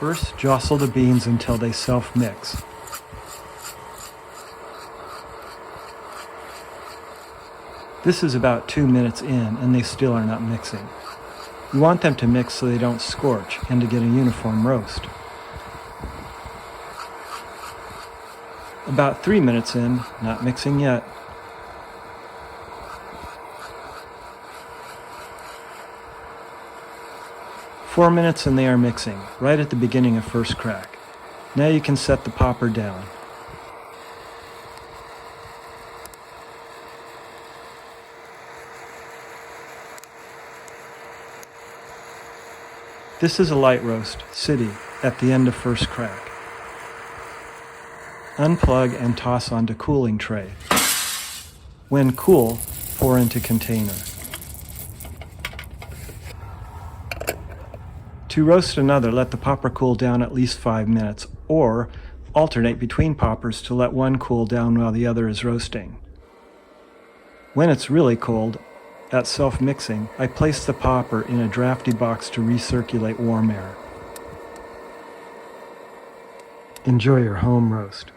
First, jostle the beans until they self-mix. This is about 2 minutes in and they still are not mixing. You want them to mix so they don't scorch and to get a uniform roast. About 3 minutes in, not mixing yet. Four minutes and they are mixing, right at the beginning of first crack. Now you can set the popper down. This is a light roast, city, at the end of first crack. Unplug and toss onto cooling tray. When cool, pour into container. To roast another, let the popper cool down at least 5 minutes, or alternate between poppers to let one cool down while the other is roasting. When it's really cold, at self-mixing, I place the popper in a drafty box to recirculate warm air. Enjoy your home roast.